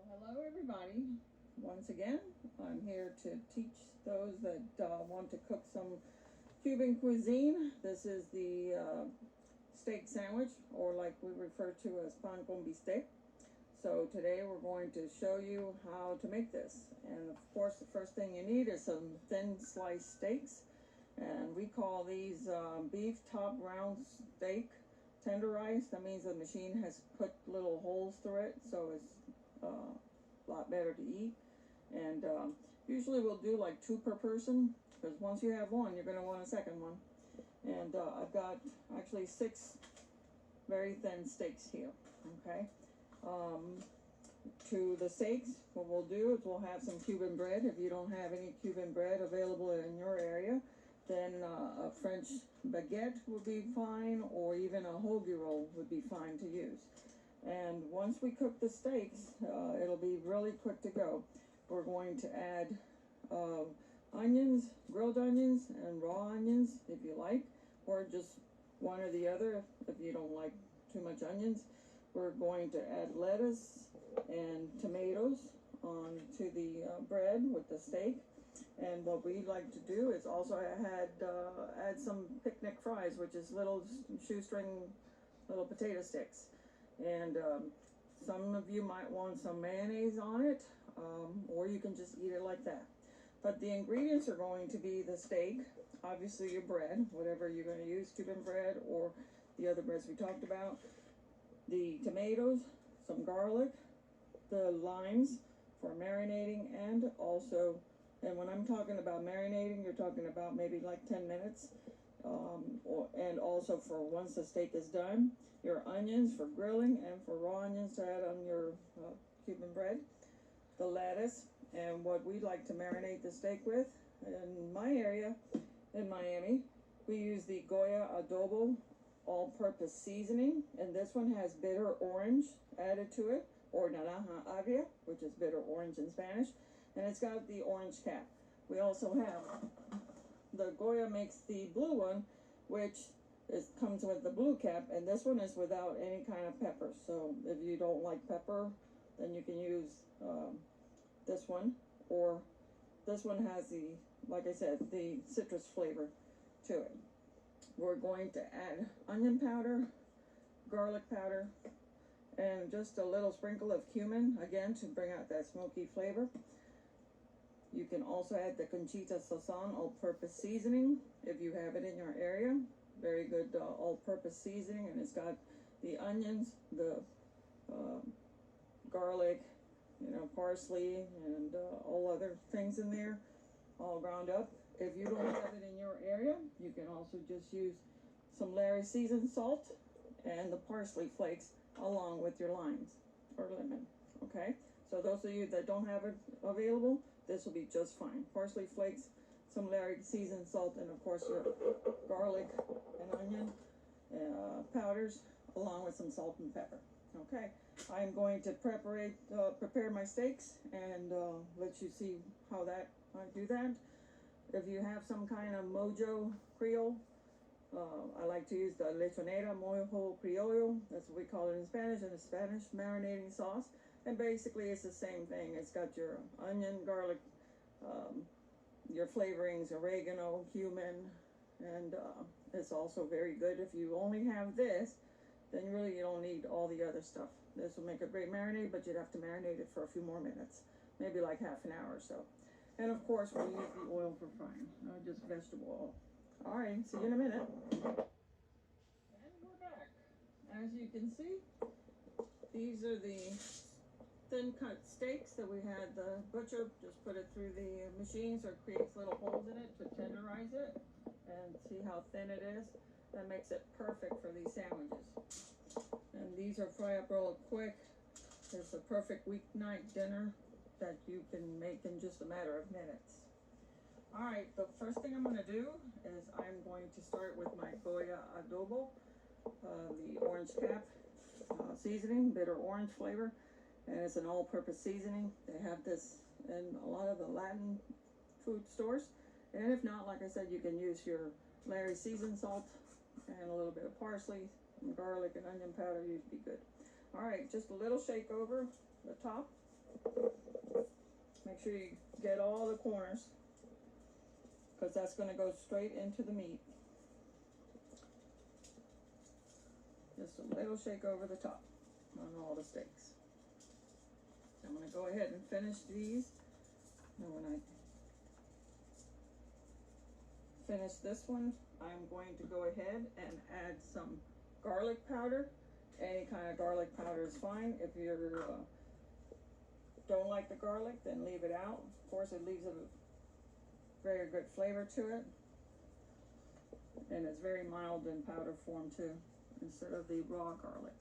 Hello everybody. Once again, I'm here to teach those that want to cook some Cuban cuisine. This is the steak sandwich, or like we refer to as pan con bistec. So today we're going to show you how to make this. And of course the first thing you need is some thin sliced steaks. And we call these beef top round steak tenderized. That means the machine has put little holes through it, so it's a lot better to eat. And usually we'll do like 2 per person, because once you have one, you're going to want a second one. And I've got actually 6 very thin steaks here. Okay. To the steaks, what we'll do is we'll have some Cuban bread. If you don't have any Cuban bread available in your area, then a French baguette would be fine, or even a hoagie roll would be fine to use. And once we cook the steaks, it'll be really quick to go. We're going to add onions, grilled onions, and raw onions if you like, or just one or the other if you don't like too much onions. We're going to add lettuce and tomatoes onto the bread with the steak. And what we like to do is also add some picnic fries, which is little shoestring little potato sticks. And some of you might want some mayonnaise on it, or you can just eat it like that. But the ingredients are going to be the steak, obviously your bread, whatever you're going to use, Cuban bread or the other breads we talked about, the tomatoes, some garlic, the limes for marinating, and also, and when I'm talking about marinating, you're talking about maybe like 10 minutes. And also for once the steak is done, your onions for grilling and for raw onions to add on your Cuban bread, the lettuce, and what we like to marinate the steak with. In my area, in Miami, we use the Goya Adobo all-purpose seasoning, and this one has bitter orange added to it, or naranja agria, which is bitter orange in Spanish, and it's got the orange cap. We also have the Goya makes the blue one, which comes with the blue cap, and this one is without any kind of pepper. So if you don't like pepper, then you can use this one, or this one has the, like I said, the citrus flavor to it. We're going to add onion powder, garlic powder, and just a little sprinkle of cumin, again, to bring out that smoky flavor. You can also add the Conchita Sazon all-purpose seasoning if you have it in your area. Very good all-purpose seasoning, and it's got the onions, the garlic, parsley, and all other things in there, all ground up. If you don't have it in your area, you can also just use some Larry seasoned salt and the parsley flakes along with your limes or lemon. Okay, so those of you that don't have it available, this will be just fine. Parsley flakes, some Larry seasoned salt, and of course your garlic and onion powders, along with some salt and pepper. Okay, I'm going to prepare my steaks and let you see how I do that. If you have some kind of Mojo Creole, I like to use the lechonera Mojo Criollo. That's what we call it in Spanish, and a Spanish marinating sauce. And basically it's the same thing. It's got your onion, garlic, your flavorings, oregano, cumin, and it's also very good. If you only have this, then really you don't need all the other stuff. This will make a great marinade, but you'd have to marinate it for a few more minutes, maybe like half an hour or so. And of course we'll use the oil for frying, not just vegetable oil. All right, see you in a minute. And we're back. As you can see, these are the thin cut steaks that we had the butcher just put it through the machine, so it creates little holes in it to tenderize it. And see how thin it is? That makes it perfect for these sandwiches. And these are fry up real quick. It's a perfect weeknight dinner that you can make in just a matter of minutes. All right, the first thing I'm going to do is I'm going to start with my Goya Adobo, the orange cap seasoning, bitter orange flavor, and it's an all-purpose seasoning. They have this in a lot of the Latin food stores, and if not, like I said, you can use your Larry seasoned salt and a little bit of parsley and garlic and onion powder. You'd be good. All right, just a little shake over the top Make sure you get all the corners, because that's going to go straight into the meat. Just a little shake over the top on all the steaks. I'm going to go ahead and finish these. And when I finish this one, I'm going to go ahead and add some garlic powder. Any kind of garlic powder is fine. If you don't like the garlic, then leave it out. Of course, it leaves a very good flavor to it. And it's very mild in powder form too, instead of the raw garlic.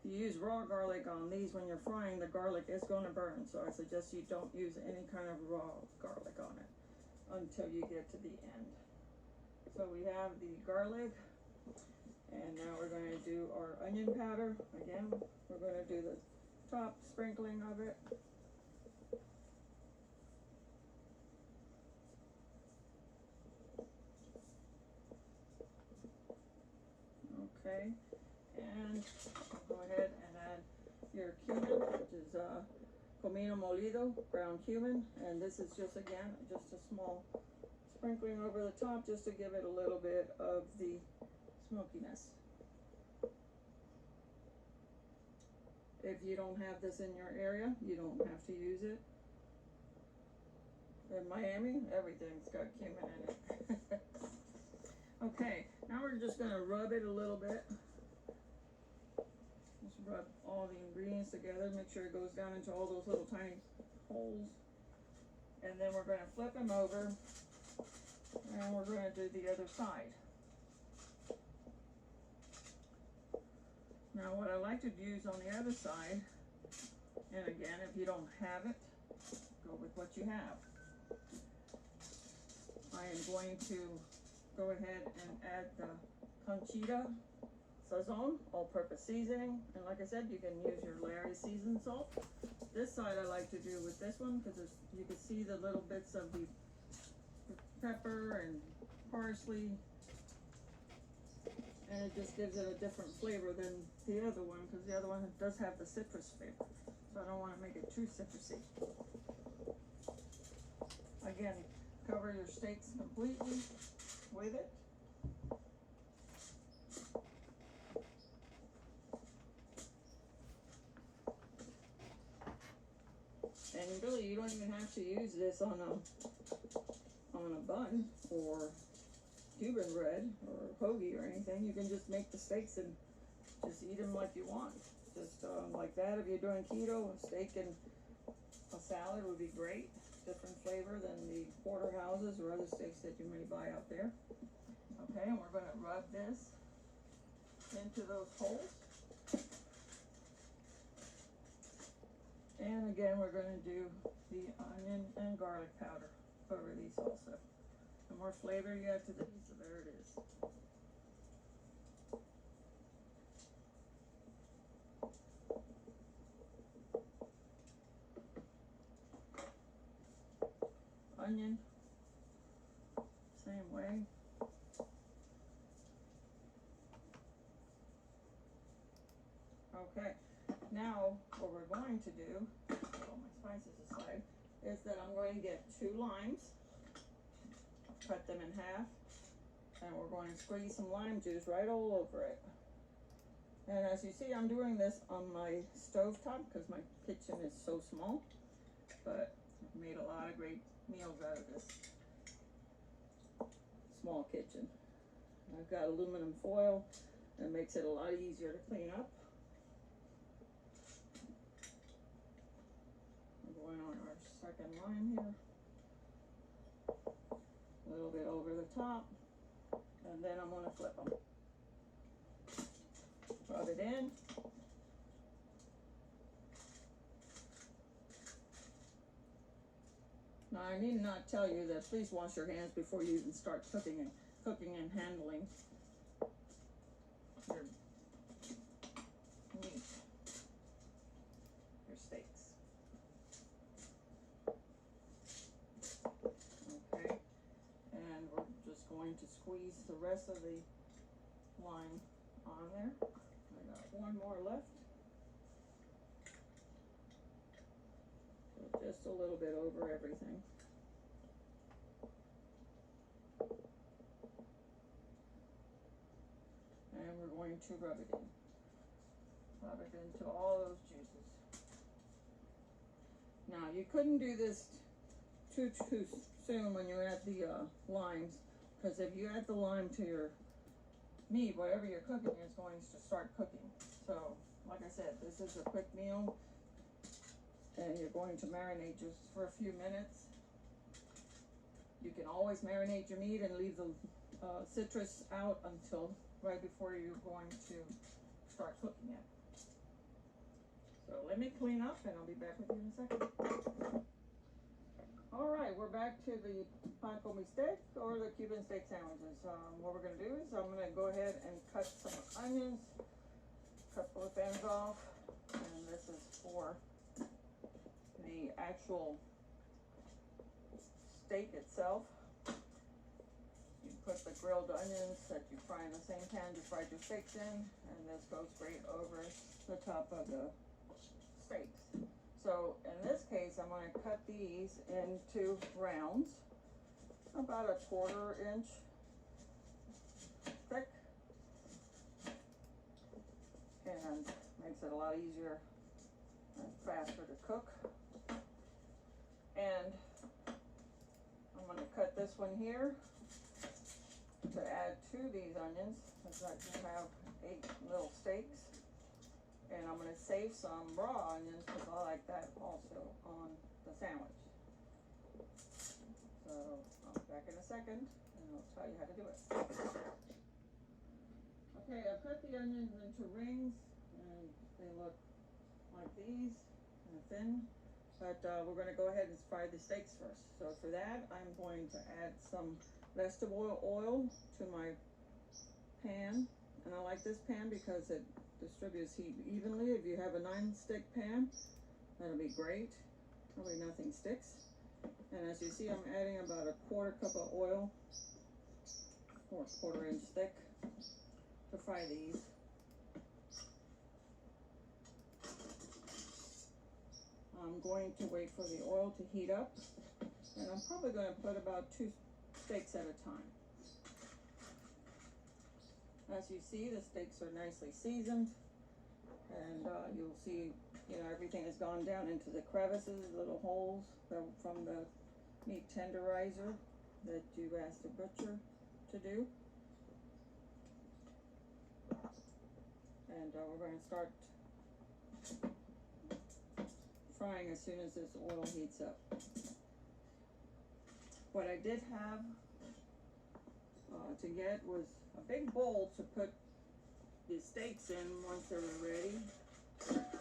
If you use raw garlic on these when you're frying, the garlic is going to burn. So I suggest you don't use any kind of raw garlic on it until you get to the end. So we have the garlic, and now we're going to do our onion powder. Again, we're going to do the top sprinkling of it. Okay, and go ahead and add your cumin, which is comino molido, ground cumin, and this is just, again, just a small sprinkling over the top just to give it a little bit of the smokiness. If you don't have this in your area, you don't have to use it. In Miami, everything's got cumin in it. Okay, now we're just going to rub it a little bit. Just rub all the ingredients together, make sure it goes down into all those little tiny holes. And then we're going to flip them over, and we're going to do the other side. Now what I like to use on the other side, and again, if you don't have it, go with what you have. I am going to go ahead and add the conchita sazon, all-purpose seasoning, and like I said, you can use your Larry seasoned salt. This side I like to do with this one because you can see the little bits of the pepper and parsley, and it just gives it a different flavor than the other one, because the other one does have the citrus flavor, so I don't want to make it too citrusy. Again, cover your steaks completely with it. And really, you don't even have to use this on a bun or Cuban bread or hoagie or anything. You can just make the steaks and just eat them like you want. Just like that. If you're doing keto, a steak and a salad would be great. Different flavor than the porterhouses or other steaks that you may buy out there. Okay, and we're going to rub this into those holes. And again, we're going to do the onion and garlic powder over these also. The more flavor you add to the pizza, there it is. Onion, same way. Okay, now what we're going to do, put all my spices aside, is that I'm going to get 2 limes, cut them in half, and we're going to squeeze some lime juice right all over it. And as you see, I'm doing this on my stovetop because my kitchen is so small, but I've made a lot of great meals out of this small kitchen. I've got aluminum foil that makes it a lot easier to clean up. We're going on our second line here. A little bit over the top, and then I'm going to flip them. Rub it in. Now I need not tell you that please wash your hands before you even start cooking and handling your meat, your steaks. Okay, and we're just going to squeeze the rest of the lime on there. I got one more left. just a little bit over everything. And we're going to rub it in. Rub it into all those juices. Now, you couldn't do this too soon when you add the limes, because if you add the lime to your meat, whatever you're cooking is going to start cooking. So, like I said, this is a quick meal, and you're going to marinate just for a few minutes. You can always marinate your meat and leave the citrus out until right before you're going to start cooking it. So let me clean up and I'll be back with you in a second. Alright, we're back to the Con Bistec or the Cuban steak sandwiches. What we're going to do is I'm going to go ahead and cut some onions, cut both ends off, and this is for the actual steak itself. You put the grilled onions that you fry in the same pan you fried your steaks in, and this goes straight over the top of the steaks. So in this case, I'm going to cut these into rounds, about a 1/4 inch thick, and makes it a lot easier and faster to cook. And I'm going to cut this one here to add to these onions, because I do have 8 little steaks. And I'm going to save some raw onions because I like that also on the sandwich. So I'll be back in a second and I'll tell you how to do it. Okay, I've cut the onions into rings and they look like these, kind of thin. But we're going to go ahead and fry the steaks first. So for that, I'm going to add some vegetable oil to my pan. And I like this pan because it distributes heat evenly. If you have a non-stick pan, that'll be great. Probably nothing sticks. And as you see, I'm adding about a 1/4 cup of oil, or 1/4 inch thick, to fry these. I'm going to wait for the oil to heat up, and I'm probably going to put about 2 steaks at a time. As you see, the steaks are nicely seasoned, and you'll see, everything has gone down into the crevices, little holes from the meat tenderizer that you asked the butcher to do. And we're going to start frying as soon as this oil heats up. What I did have to get was a big bowl to put the steaks in once they were ready,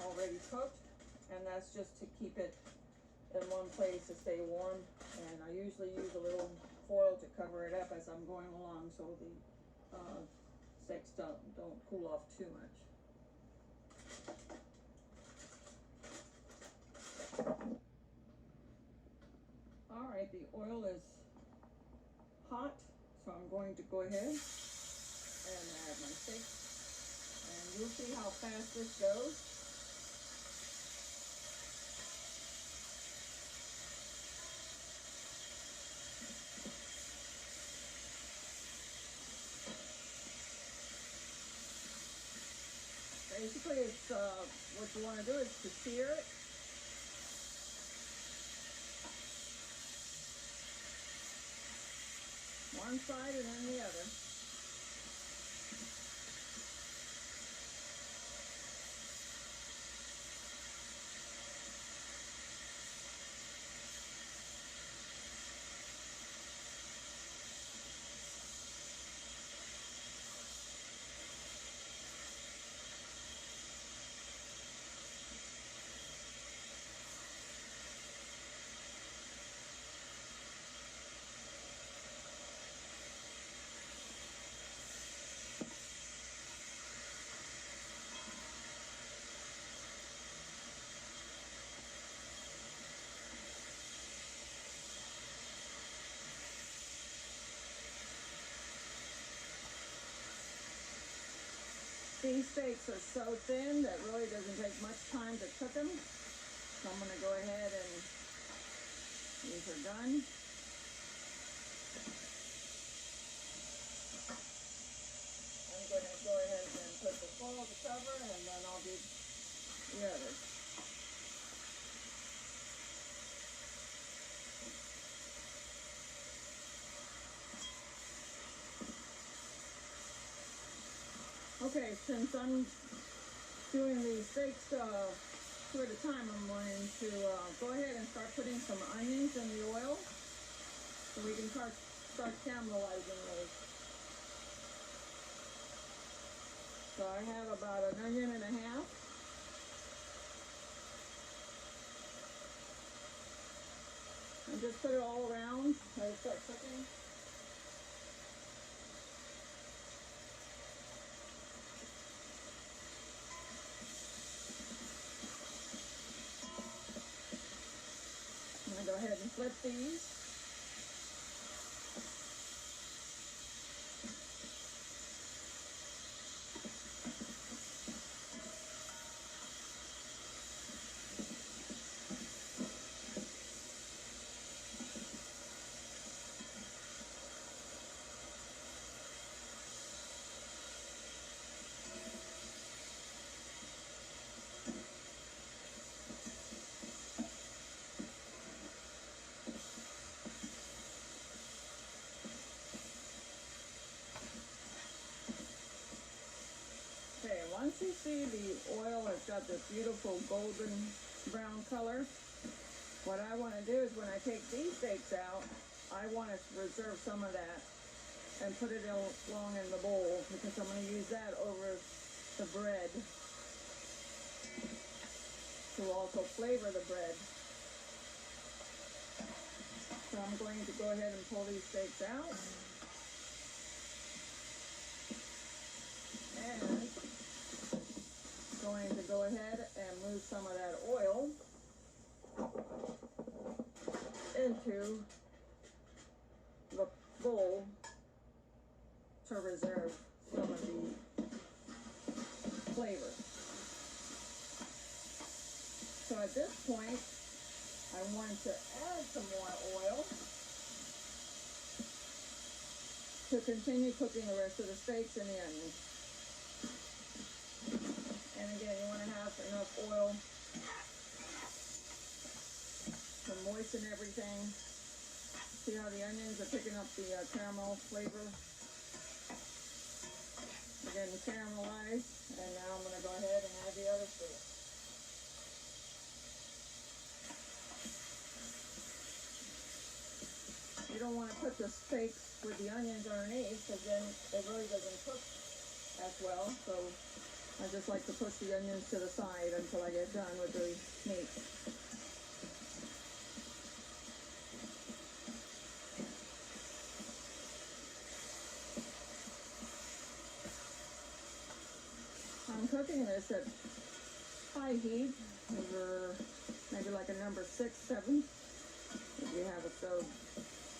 already cooked, and that's just to keep it in one place to stay warm. And I usually use a little foil to cover it up as I'm going along so the steaks don't cool off too much. Alright, the oil is hot, so I'm going to go ahead and add my steaks, and you'll see how fast this goes. Basically, it's what you want to do is to sear it. One side and then the other. These steaks are so thin that really doesn't take much time to cook them. So I'm going to go ahead and These are done. I'm going to go ahead and put the foil to cover, and then I'll do the others. Okay, since I'm doing these steaks two at a time, I'm going to go ahead and start putting some onions in the oil so we can start caramelizing those. So I have about an onion and a half. And just put it all around as I start cooking. I'm going to go ahead and flip these. Okay, once you see the oil has got this beautiful golden brown color, what I want to do is when I take these steaks out, I want to reserve some of that and put it along in the bowl because I'm going to use that over the bread to also flavor the bread. So I'm going to go ahead and pull these steaks out. And going to go ahead and move some of that oil into the bowl to reserve some of the flavor. So at this point, I want to add some more oil to continue cooking the rest of the steaks and the onions. And again, you want to have enough oil to moisten everything. See how the onions are picking up the caramel flavor? They're getting caramelized, and now I'm going to go ahead and add the other steak. You don't want to put the steaks with the onions underneath because then it really doesn't cook as well. So I just like to push the onions to the side until I get done with the meat. I'm cooking this at high heat over maybe like a number 6, 7. If you have a stove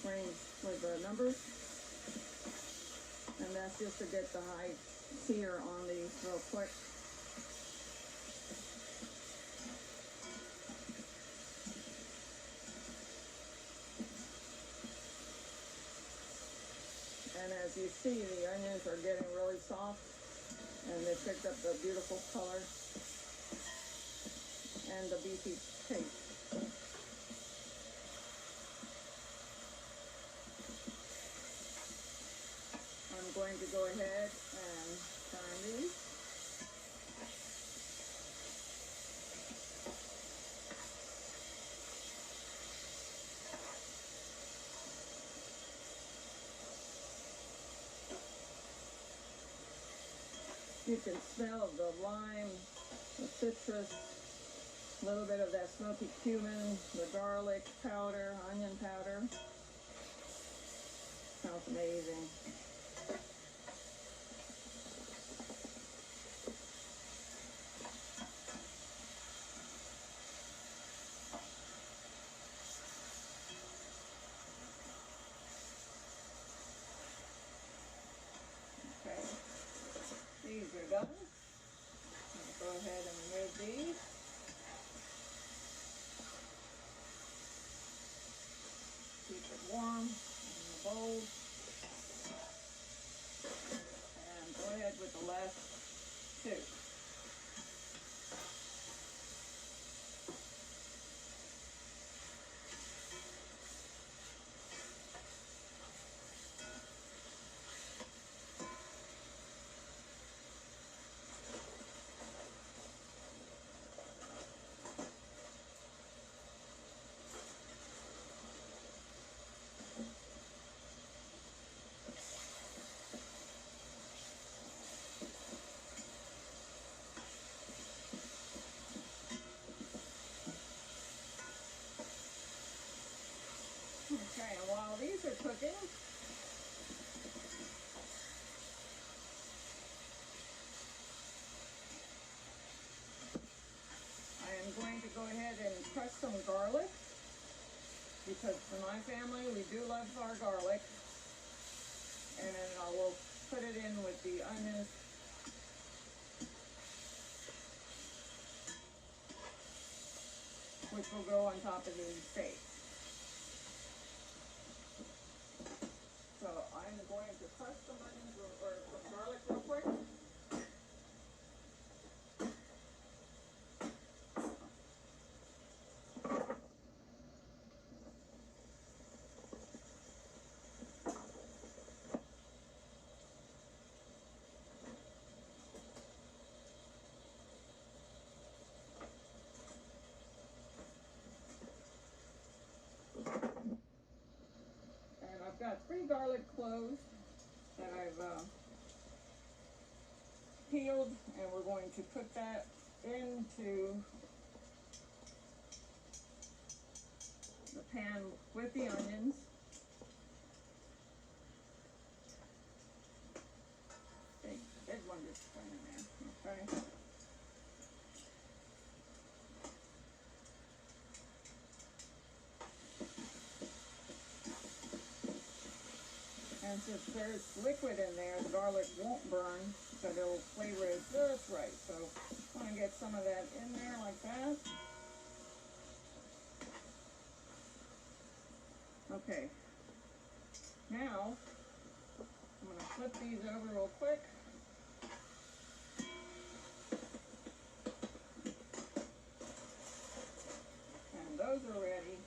range with the numbers. And that's just to get the high sear on these real quick. And as you see, the onions are getting really soft and they picked up the beautiful color and the beefy taste. I'm going to go ahead and turn these. You can smell the lime, the citrus, a little bit of that smoky cumin, the garlic powder, onion powder. Smells amazing. Okay, these are done. I'll go ahead and remove these. bowl. And go ahead with the last two. Okay, and while these are cooking, I am going to go ahead and crush some garlic, because for my family, we do love our garlic. And then I will put it in with the onions. Which will go on top of the steak. So I'm going to crush some onions or some garlic real quick. And I've got 3 garlic cloves that I've peeled, and we're going to put that into the pan with the onions. Big one just went in there, okay? And since there's liquid in there, the garlic won't burn, but it'll flavor it just right. So I'm going to get some of that in there like that. Okay. Now, I'm going to flip these over real quick. And those are ready.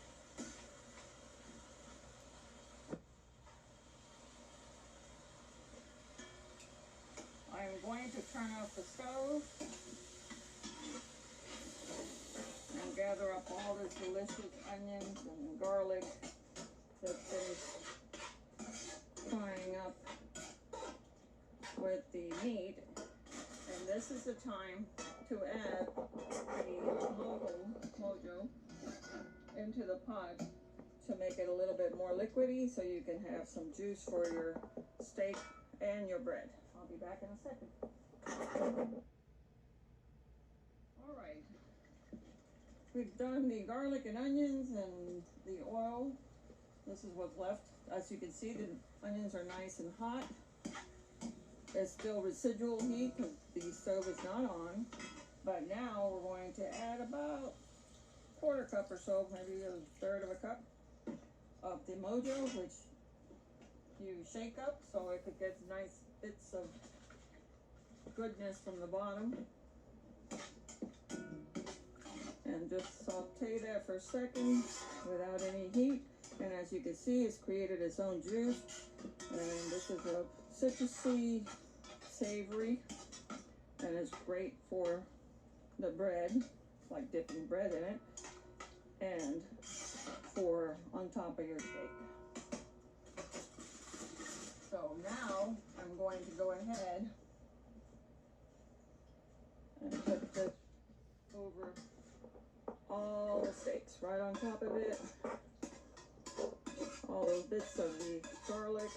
I'm going to turn off the stove and gather up all this delicious onions and garlic that's been frying up with the meat. And this is the time to add the Mojo into the pot to make it a little bit more liquidy so you can have some juice for your steak and your bread. I'll be back in a second. All right. We've done the garlic and onions and the oil. This is what's left. As you can see, the onions are nice and hot. There's still residual heat because the stove is not on. But now we're going to add about a 1/4 cup or so, maybe 1/3 of a cup of the Mojo, which you shake up so it could get nice bits of goodness from the bottom. And just saute that for a second without any heat. And as you can see, it's created its own juice. And this is a citrusy, savory, and it's great for the bread, like dipping bread in it, and for on top of your steak. So now I'm going to go ahead and put this over all the steaks right on top of it. All those bits of the garlic.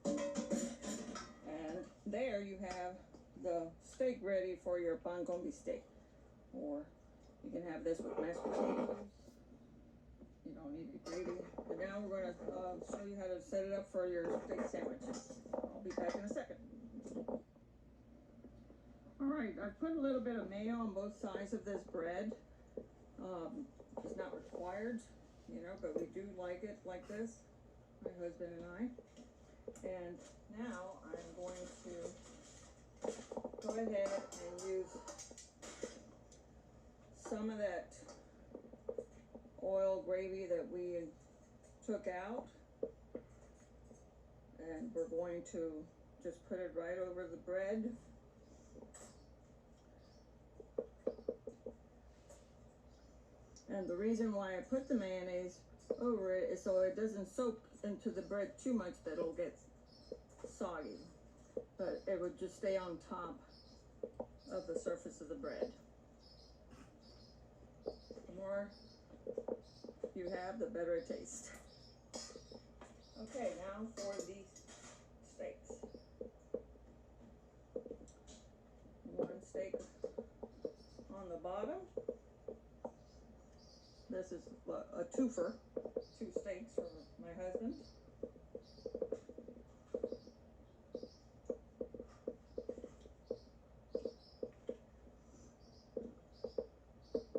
And there you have the steak ready for your pan con bistec. Or you can have this with mashed potatoes. You don't need the gravy. But now we're going to show you how to set it up for your steak sandwiches. I'll be back in a second. Alright, I put a little bit of mayo on both sides of this bread. It's not required, you know, but we do like it like this, my husband and I. And now I'm going to go ahead and use some of that oil gravy that we took out, and we're going to just put it right over the bread. And the reason why I put the mayonnaise over it is so it doesn't soak into the bread too much that it'll get soggy, but it would just stay on top of the surface of the bread. The more you have, the better it tastes. Okay, now for the steaks. One steak on the bottom. This is a twofer, 2 steaks for my husband.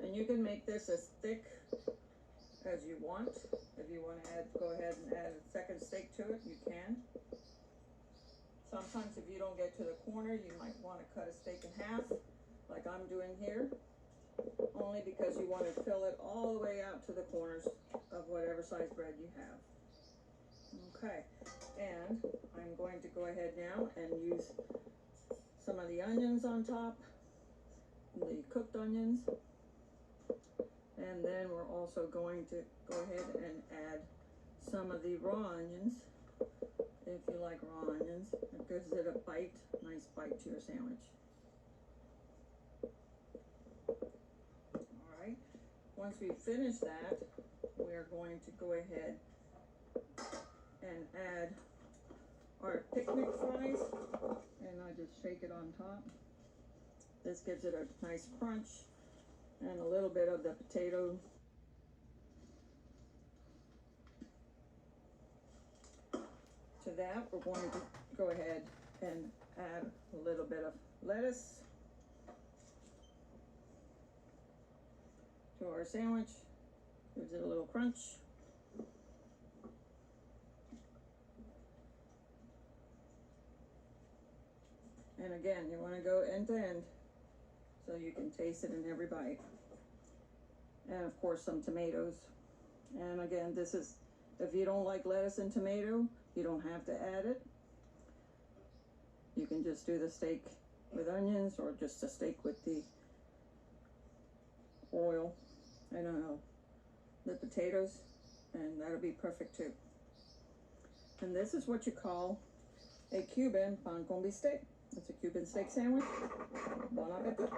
And you can make this as thick as you want. If you want to go ahead and add a second steak to it, you can. Sometimes if you don't get to the corner, you might want to cut a steak in half, like I'm doing here. Only because you want to fill it all the way out to the corners of whatever size bread you have. Okay, and I'm going to go ahead now and use some of the onions on top, the cooked onions, and then we're also going to go ahead and add some of the raw onions, if you like raw onions. It gives it a bite, nice bite to your sandwich. Once we finish that, we are going to go ahead and add our picnic fries, and I just shake it on top. This gives it a nice crunch and a little bit of the potato. To that, we're going to go ahead and add a little bit of lettuce to our sandwich. Gives it a little crunch. And again, you want to go end to end so you can taste it in every bite. And of course some tomatoes. And again, this is, if you don't like lettuce and tomato, you don't have to add it. You can just do the steak with onions, or just a steak with the oil, I don't know, the potatoes, and that'll be perfect too. And this is what you call a Cuban pan con bistec. It's a Cuban steak sandwich. Bon appetit.